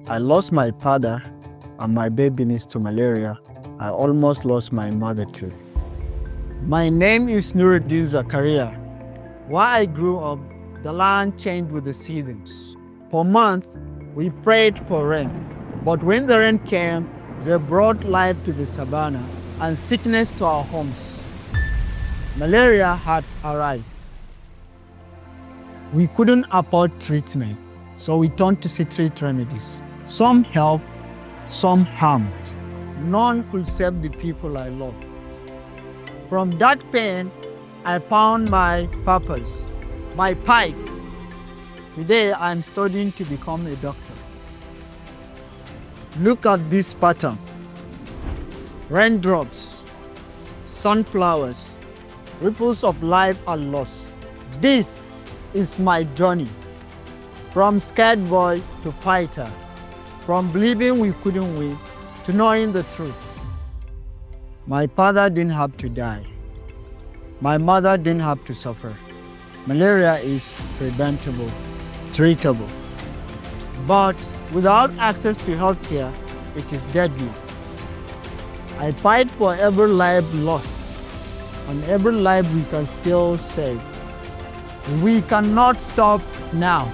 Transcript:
I lost my father and my babies to malaria. I almost lost my mother too. My name is Nuradeen Zakariyya. While I grew up, the land changed with the seasons. For months, we prayed for rain. But when the rain came, they brought life to the savannah and sickness to our homes. Malaria had arrived. We couldn't afford treatment, so we turned to street remedies. Some helped, some harmed. None could save the people I loved. From that pain, I found my purpose, my fight. Today, I'm studying to become a doctor. Look at this pattern. Raindrops, sunflowers, ripples of life and loss. This is my journey. From scared boy to fighter. From believing we couldn't win to knowing the truth. My father didn't have to die. My mother didn't have to suffer. Malaria is preventable, treatable. But without access to healthcare, it is deadly. I fight for every life lost and every life we can still save. We cannot stop now.